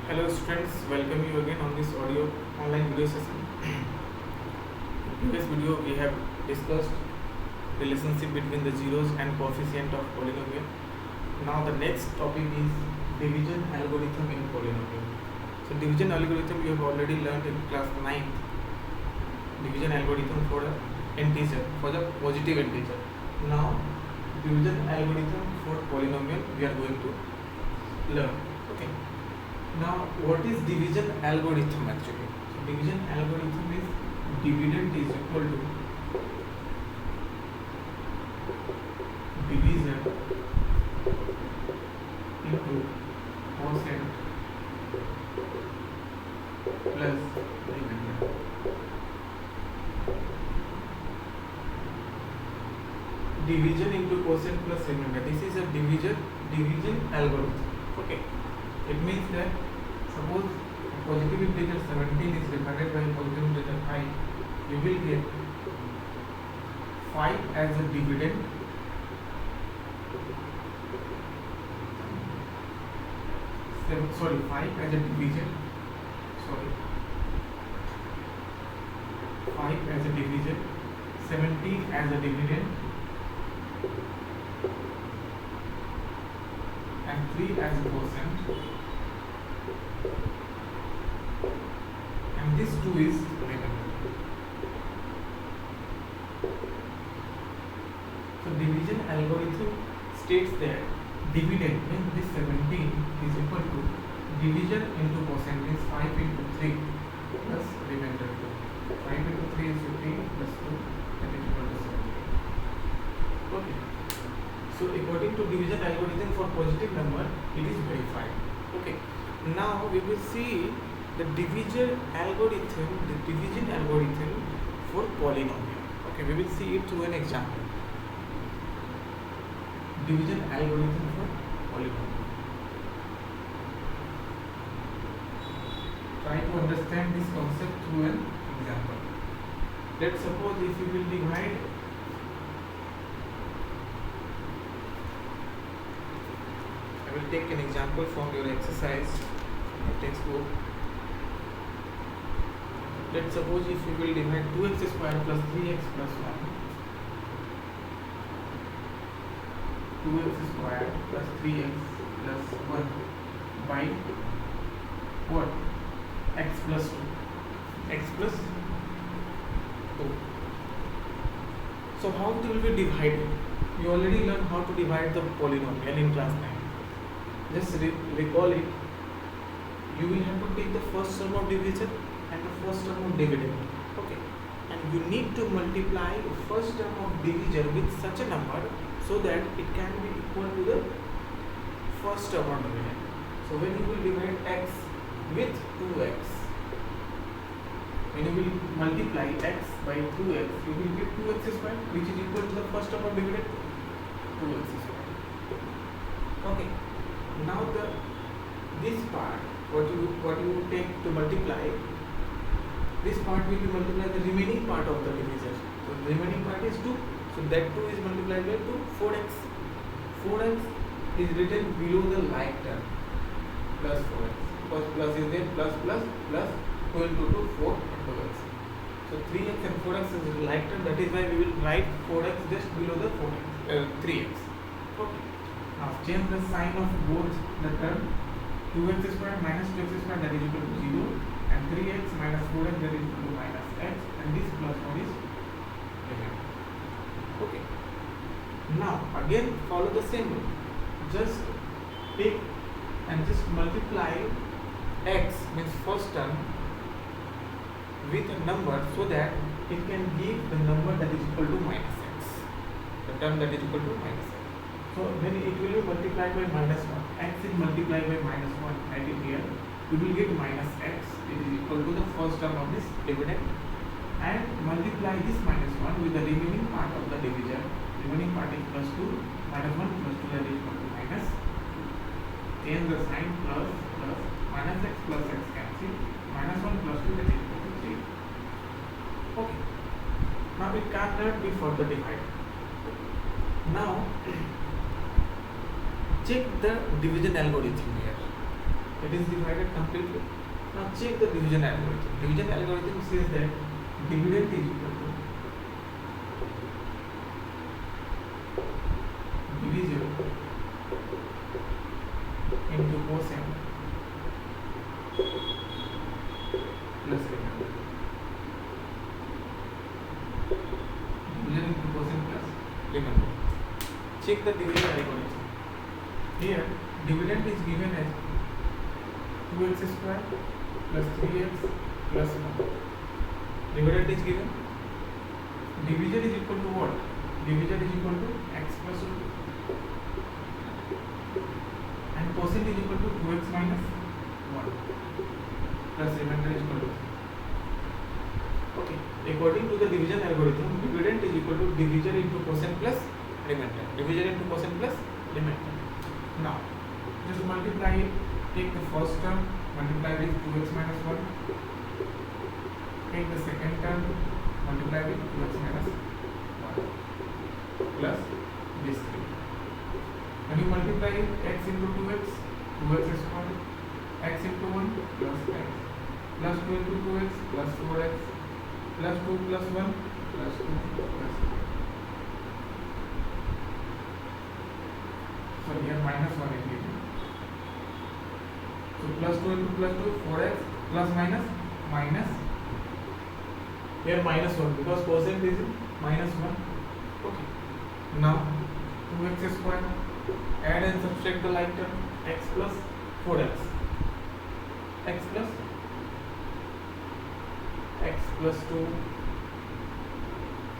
Hello students, welcome you again on this audio online video session. In previous video we have discussed relationship between the zeros and coefficient of polynomial. Now the next topic is division algorithm in polynomial. So division algorithm you have already learned in class 9. Division algorithm for an integer, for the positive integer. Now division algorithm for polynomial we are going to learn. Okay. Now, what is division algorithm actually? So, division algorithm is dividend is equal to division into quotient plus remainder. Division into quotient plus remainder. This is a division algorithm. Okay. It means that suppose positive integer 17 is divided by positive integer 5, you will get 5 as a dividend, sorry, 5 as a division, 5 as a division, 17 as a dividend, and 3 as a quotient. And this 2 is remainder. So division algorithm states that dividend means this 17 is equal to division into quotient is 5 into 3 plus remainder 2. 5 into 3 is 15 plus 2, that is equal to 17. Okay. So according to division algorithm for positive number, it is verified. Okay. Now we will see the division algorithm for polynomial. Okay, we will see it through an example. Division algorithm for polynomial. Try to understand this concept through an example. Let's suppose if you will divide I will take an example from your exercise textbook. Let's suppose if you will divide 2x square plus 3x plus 1, 2x square plus 3x plus 1 by what? X plus 2. X plus 2. So how it will be divided? You already learned how to divide the polynomial in class 9. Just recall it. You will have to take the first term of division and the first term of dividend. Okay. And you need to multiply the first term of division with such a number so that it can be equal to the first term of dividend. So when you will divide x with 2x, when you will multiply x by 2x, you will get 2x square, which is equal to the first term of dividend, 2x square. Okay. Now this part, what you take to multiply, this part will be multiplied the remaining part of the division. So the remaining part is 2. So that 2 is multiplied by 2, 4x. 4x is written below the like term, plus 4x. Because plus is there, plus 2 into 2, 4 into x. So 3x and 4x is like term, that is why we will write 4x just below the 3x. Okay. Now change the sign of both the term. 2x square minus 2x square, that is equal to 0, and 3x minus 4x, that is equal to minus x, and this plus 1 is remaining. Okay. Now again follow the same rule. Just take and just multiply x, means first term, with a number so that it can give the number that is equal to minus x. The term that is equal to minus x. So then it will be multiplied by minus 1. X is multiplied by minus 1. Write it here. You will get minus x, which is equal to the first term of this dividend, and multiply this minus 1 with the remaining part of the division. Remaining part is plus 2, minus 1 plus 2, that is equal to minus. Change the sign, plus, minus x plus x cancel, minus 1 plus 2, that is equal to 3. Okay. Now it cannot be further divided. Now check the division algorithm here. It is divided completely. Now check the division algorithm. Division algorithm says that dividend is equal to division into quotient plus remainder. Division into quotient plus remainder. Check the division algorithm. Here dividend is given as 2x square plus 3x plus 1. Dividend is given. Division is equal to what? Division is equal to x plus 2. And quotient is equal to 2x minus 1 plus remainder is equal to 3. Okay. According to the division algorithm, dividend is equal to division into quotient plus remainder. Division into quotient plus remainder. Now, just multiply it. Take the first term, multiply with 2x minus 1. Take the second term, multiply with 2x minus 1 plus this 3. When you multiply x into 2x, 2x square, x into 1 plus x, plus 2 into 2x plus 4x, plus 2 plus 1 plus 2 plus 3. So here minus 1 is given. So plus 2 into plus 2, 4x plus minus minus. Here minus 1 because quotient is minus 1. Okay. Now 2x square. Add and subtract the like term. X plus 4x. X plus 2.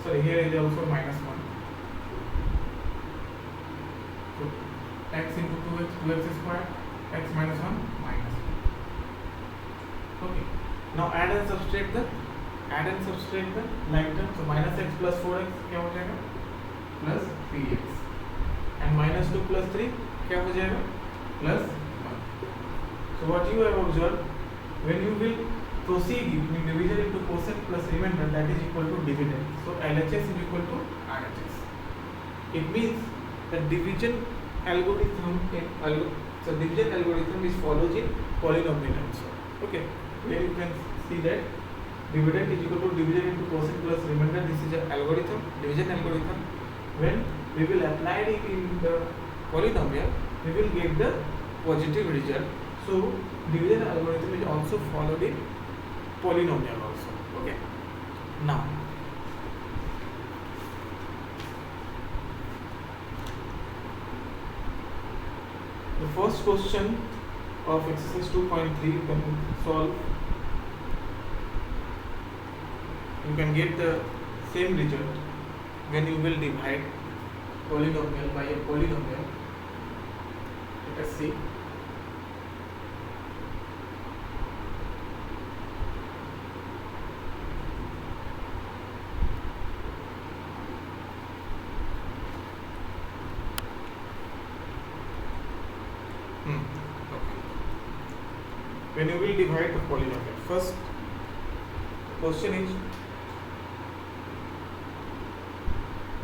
Sorry, here is also minus 1. So x into 2x, 2x square. X minus 1 minus 1. Okay. Now add and subtract the like term. So minus x plus 4x क्या हो जाएगा? Plus 3x. And minus 2 plus 3 क्या हो जाएगा? Plus 1. So what you have observed, when you will proceed between division into quotient plus remainder, that is equal to dividend. So LHS is equal to RHS. It means the division algorithm is followed in polynomial also. Okay, here you can see that dividend is equal to division into quotient plus remainder. This is an algorithm, division algorithm. When we will apply it in the polynomial, we will get the positive result. So division algorithm is also followed in polynomial also. Okay. Now the first question of exercise 2.3 you can solve. You can get the same result when you will divide polynomial by a polynomial. Let us see. Okay. When you will divide the polynomial, first question is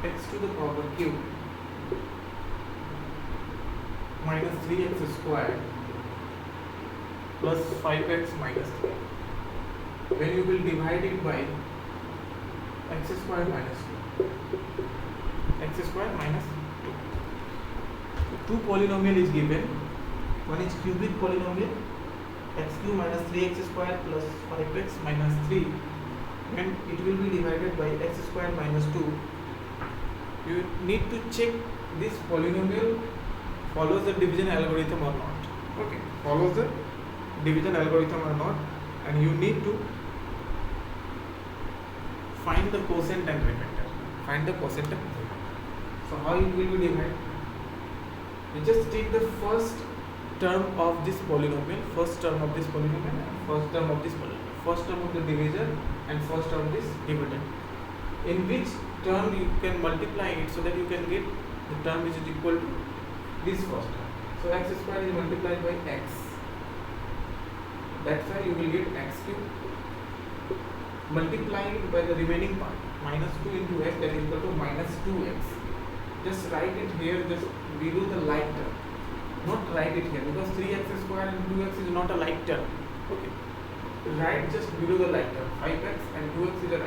x to the power cube minus 3x squared plus 5x minus 3. When you will divide it by x squared minus 2. X squared minus 2. Two polynomial is given. One is cubic polynomial, x cube minus 3x squared plus 5x minus 3. When it will be divided by x squared minus 2, you need to check this polynomial follows the division algorithm or not. Okay, follows the division algorithm or not, and you need to find the quotient and remainder. Find the quotient and remainder. So how it will be divided? You just take the first term of this polynomial, first term of this polynomial, and first term of this polynomial, first term of the divisor and first term of this dividend. In which term you can multiply it so that you can get the term which is equal to this first term. So x square is multiplied by x. That's why you will get x cube. Multiplying it by the remaining part, minus 2 into x, that is equal to minus 2x. Just write it here, just below the like term. not write it here because 3x square and 2x is not a like term. Okay, write just below the like term. 5x and 2x is a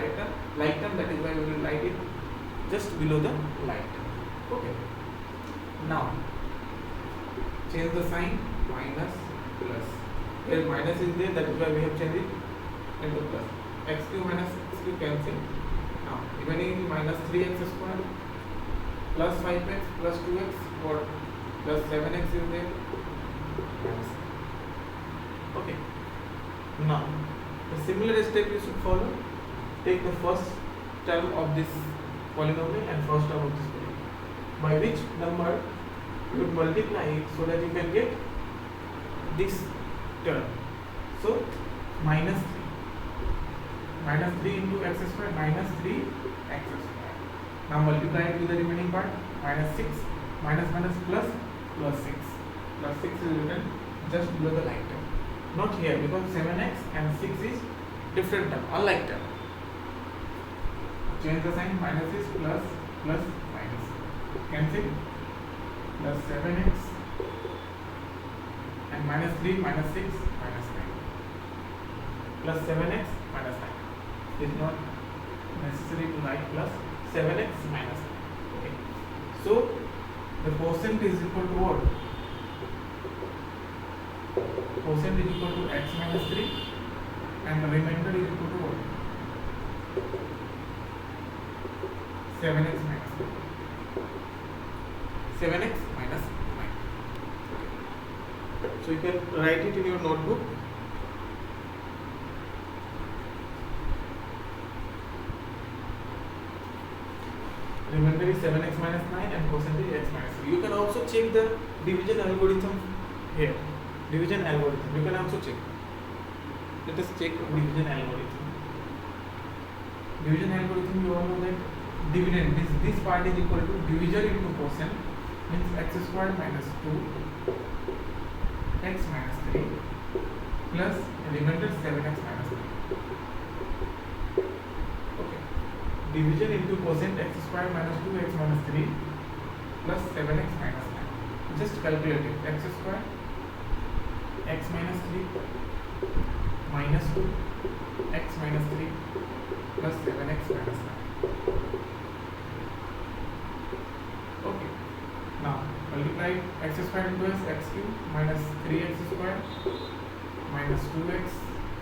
like term, that is why we will write it just below the like term. Okay, now change the sign, minus plus. Here minus is there, that is why we have changed it into plus. X cube minus x cube cancel. Now remaining minus 3x square plus 5x plus 2x or plus 7x is there. Okay. Now the similar step you should follow. Take the first term of this polynomial and first term of this polynomial, by which number you would multiply it so that you can get this term. So minus 3 into x square, minus 3x square. Now multiply it with the remaining part, minus 6 minus plus 6. Plus 6 is written just below the like term, not here because 7x and 6 is different term, unlike term. Change the sign, minus is plus minus, cancel, plus 7x and minus 3 minus 6 minus 9 plus 7x minus 9. It is not necessary to write plus 7x minus 9. Okay. So the quotient is equal to what? Quotient is equal to x minus 3 and the remainder is equal to what? 7x minus 9. 7x minus 9. So you can write it in your notebook. Remainder is 7x minus 9 and quotient is x minus 3. You can also check the division algorithm here. Division algorithm. You can also check. Let us check division algorithm. Division algorithm, you all know that dividend, this part is equal to division into quotient, means x squared minus 2 x minus 3 plus remainder 7x minus 3. Okay, division into quotient x squared minus 2x minus 3 plus 7x minus 9. Just calculate it. X squared x minus 3 minus 2 x minus 3 plus 7x minus 9. Okay, now multiply x squared into x cube minus 3x squared minus 2x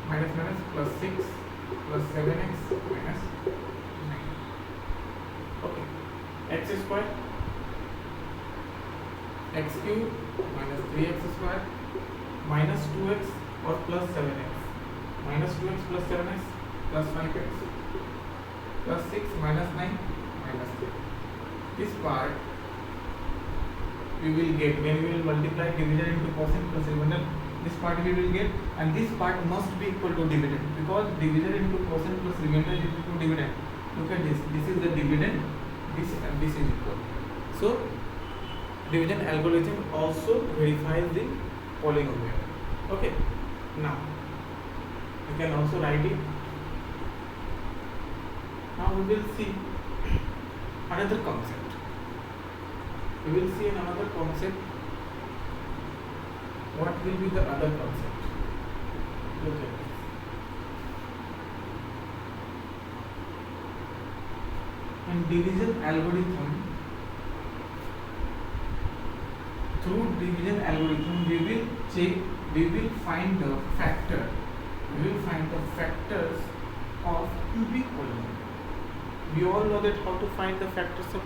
minus plus 6 plus 7x minus 9. Okay, x squared x cube minus 3x squared minus 2x or plus 7x minus 2x plus 7x plus 5x plus 6 minus 9 minus 3. This part we will get when we will multiply division into quotient plus remainder. This part we will get, and this part must be equal to dividend because division into quotient plus remainder is equal to dividend. Look at this. This is the dividend. This and this is equal. So division algorithm also verifies the polynomial. Okay. Now you can also write it. Now we will see another concept. We will see another concept. What will be the other concept? Look at this. In division algorithm, through division algorithm, we will find the factor. We will find the factors of cubic polynomial. We all know that how to find the factors of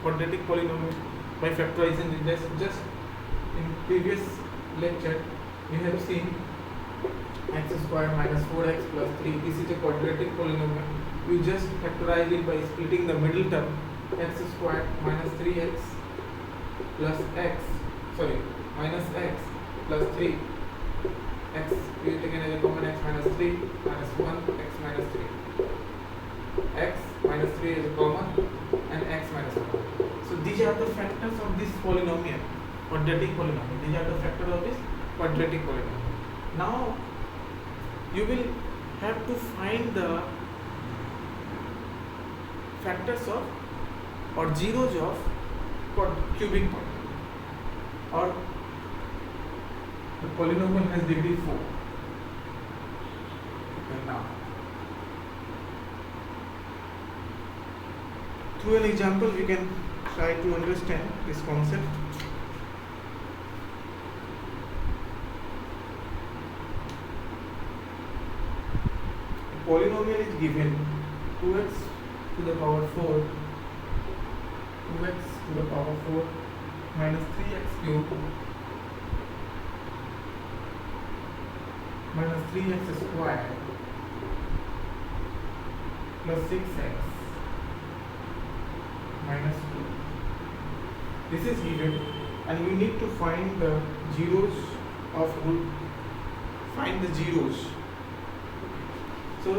quadratic polynomial by factorizing this. Just in previous lecture we have seen x squared minus 4x plus 3. This is a quadratic polynomial. We just factorize it by splitting the middle term, x squared minus 3x plus minus x plus 3. X we have taken as a common, x minus 3 minus 1 x minus 3. X minus 3 is a common and x minus 1. So these are the factors of this polynomial, quadratic polynomial. These are the factors of this quadratic polynomial. Now you will have to find the factors of or zeros of cubic polynomial or the polynomial has degree 4. Okay, now through an example we can try to understand this concept. A polynomial is given 2x to the power 4, 2x to the power 4 minus 3x cubed minus 3x squared plus 6x minus 2. This is given and we need to find the zeros of root, find the zeros. So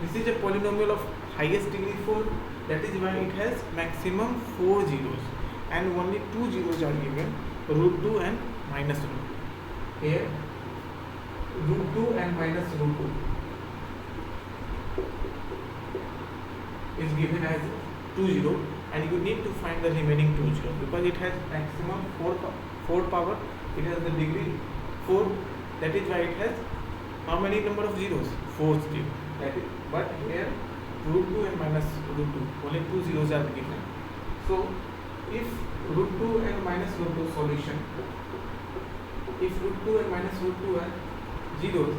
this is a polynomial of highest degree 4, that is why it has maximum 4 zeros and only 2 zeros are given, root 2 and minus root 2. Here root 2 and minus root 2 is given as 2 0, and you need to find the remaining 2 zeros because it has maximum 4 power, it has the degree 4, that is why it has how many number of zeros? 4 zeros. That is, but here root 2 and minus root 2, only 2 zeros are given. So if root 2 and minus root 2 solution, if root 2 and minus root 2 are zeros,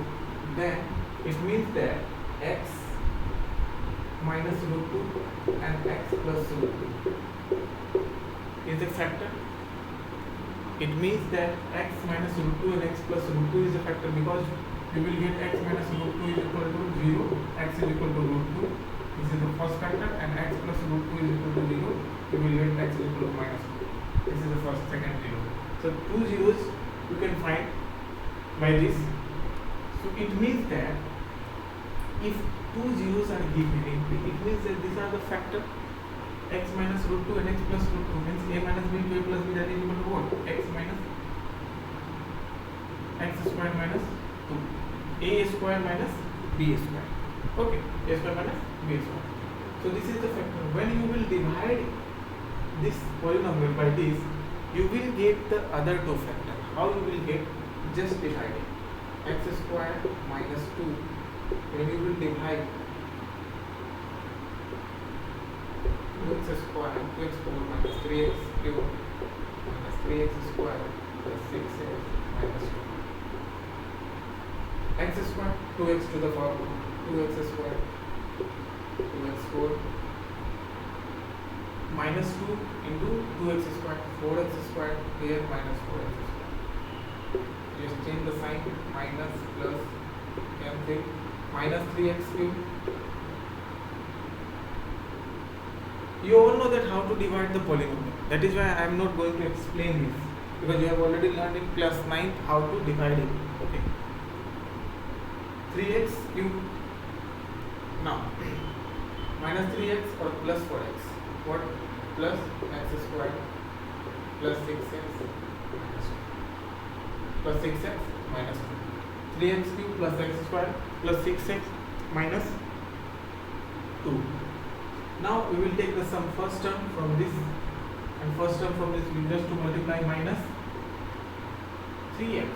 then it means that x minus root 2 and x plus root 2 is a factor. It means that x minus root 2 and x plus root 2 is a factor, because you will get x minus root 2 is equal to 0, x is equal to root 2. This is the first factor, and x plus root 2 is equal to 0. You will get x is equal to minus 2. This is the first, second 0. So 2 zeros you can find by this. So it means that if 2 zeros are given, it means that these are the factor x minus root 2 and x plus root 2 means a minus b to a plus b, that is equal to what? X minus x square minus 2. A square minus b square. Okay, a square minus b square. So this is the factor. When you will divide this polynomial by this, you will get the other two factors. How you will get? Just dividing x square minus 2. When you will divide 2x square, 2x power minus 3x cube minus 3x square plus 6x minus 2. X square, 2x to the power 2x square, 2x4 minus 2 into 2x square, 4x square, here minus 4x square. Just change the sign, minus plus cancel, minus 3x cube. You all know that how to divide the polynomial. That is why I am not going to explain this, because you have already learned in class 9 how to divide it. Okay. 3x cube. Now minus 3x or plus 4x. What? Plus x square plus 6x minus 2. Plus 6x minus 2. 3x cube plus x square plus 6x minus 2. Now we will take the sum first term from this and first term from this, we just to multiply minus 3x.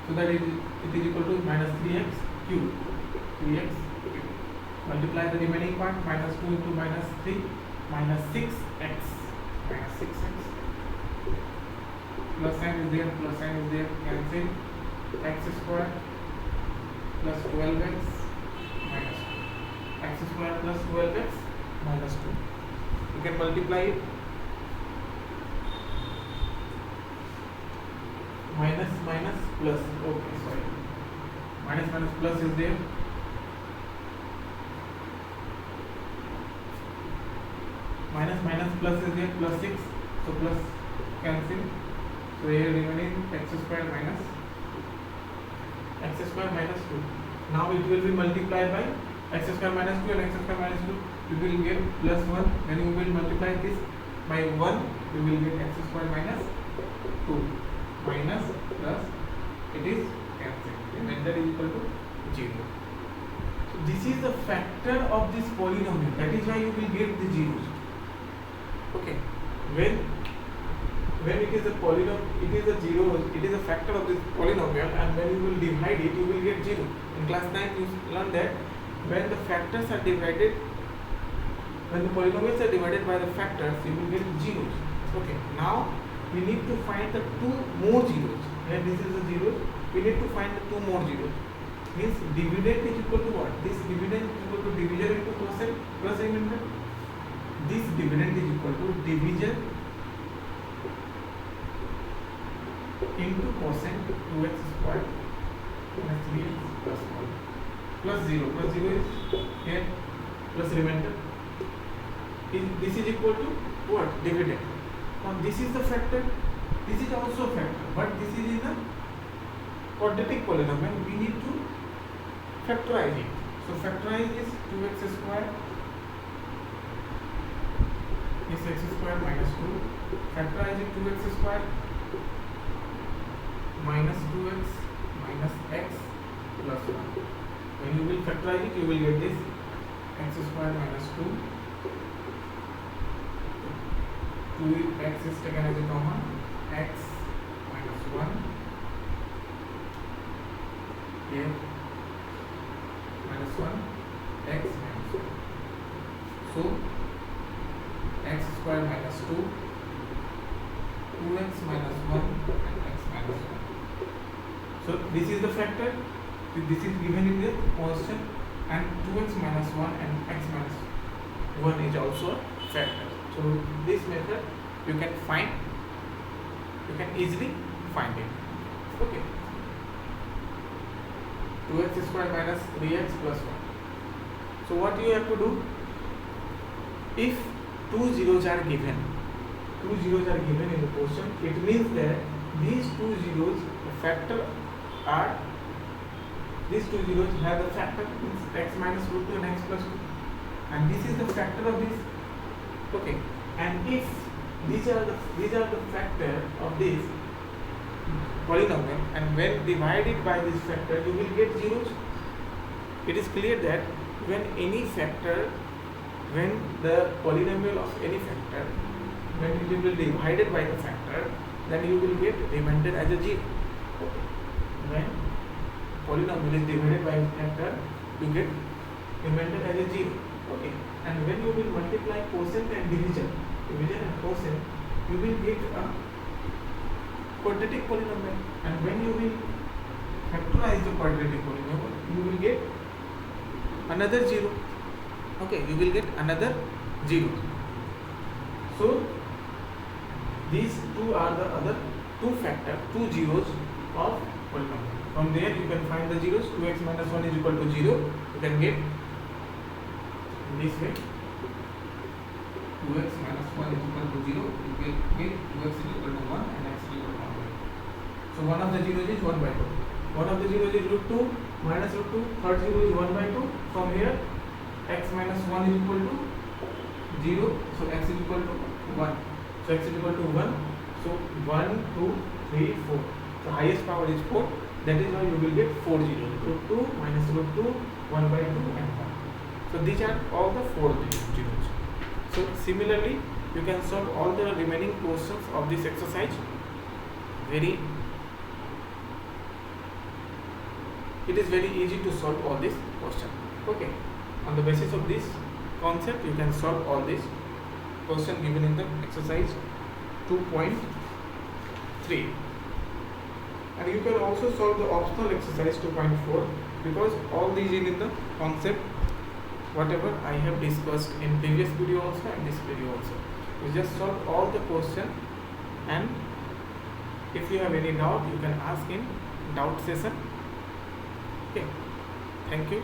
So that it is equal to minus 3x cube. 3x cube. Multiply the remaining part, minus 2 into minus 3, minus 6x. Minus 6x. Plus sign is there, cancel. X square plus 12x minus 2. X square plus 12x minus 2. You can multiply it. Minus minus plus, okay, sorry. Minus minus plus is there. Minus minus plus is there, plus 6. So plus cancel. So here remaining x square minus 2. Now it will be multiplied by x square minus 2 and x square minus 2. You will get plus 1. When you will multiply this by 1, you will get x square minus 2. Minus plus, it is cancelled. Remainder is equal to 0. So this is the factor of this polynomial. That is why you will get the zeros. Okay. When when it is a polynomial, it is a zero, it is a factor of this polynomial, and when you will divide it, you will get 0. In class 9, you learned that when the factors are divided, when the polynomials are divided by the factors, you will get zeros. Okay, now we need to find the 2 more zeros. When this is a 0, we need to find the 2 more zeros. Means dividend is equal to what? This dividend is equal to division into quotient plus remainder. This dividend is equal to division into quotient 2x squared minus 3x plus 1 plus 0. Plus 0 is here plus remainder. This is equal to what? Dividend. Now this is the factor. This is also a factor, but this is in a quadratic polynomial. We need to factorize it. So factorize is 2x squared. This x squared minus 2. Factorize it 2x squared minus 2x minus x plus 1. When you will factorize it, you will get this x squared minus 2. 2x is taken as a common, x minus 1 here minus 1 x minus 1. So x squared minus 2, 2x minus 1 and x minus 1. So this is the factor, this is given in the constant, and 2x minus 1 and x minus 1 is also a factor. So this method you can find, you can easily find it. Okay. 2x squared minus 3x plus 1. So what you have to do? If 2 zeros are given, 2 zeros are given in the question, it means that these 2 zeros, the factor are, these 2 zeros have the factor, means x minus root 2 and x plus 2, and this is the factor of this. Okay, and if these are the factor of this polynomial, and when divided by this factor, you will get zeros. It is clear that when any factor, when the polynomial of any factor, when it will be divided by the factor, then you will get remainder as a 0. Okay. When polynomial is divided by a factor, you get remainder as a 0. Okay. And when you will multiply quotient and division and quotient, you will get a quadratic polynomial. And when you will factorize the quadratic polynomial, you will get another 0. Okay, you will get another 0. So these two are the other two zeros of polynomial. From there you can find the zeros. 2x minus 1 is equal to 0. You can get this way. 2x minus 1 is equal to 0. You will get 2x is equal to 1 and x is equal to 1 by 2. So one of the zeros is 1 by 2. One of the zeros is root 2 minus root 2. Third zero is 1 by 2. From here x minus 1 is equal to 0. So x is equal to 1. So x is equal to 1. So 1, 2, 3, 4. The highest power is 4. That is why you will get 4 zeros. Root 2 minus root 2, 1 by 2 and 1. So these are all the 4 zeros. So similarly, you can solve all the remaining questions of this exercise. It is very easy to solve all these questions. Okay. On the basis of this concept, you can solve all these questions given in the exercise 2.3. And you can also solve the optional exercise 2.4, because all these is in the concept whatever I have discussed in previous video also and this video also. You just solve all the question, and if you have any doubt, you can ask in doubt session. Okay, thank you.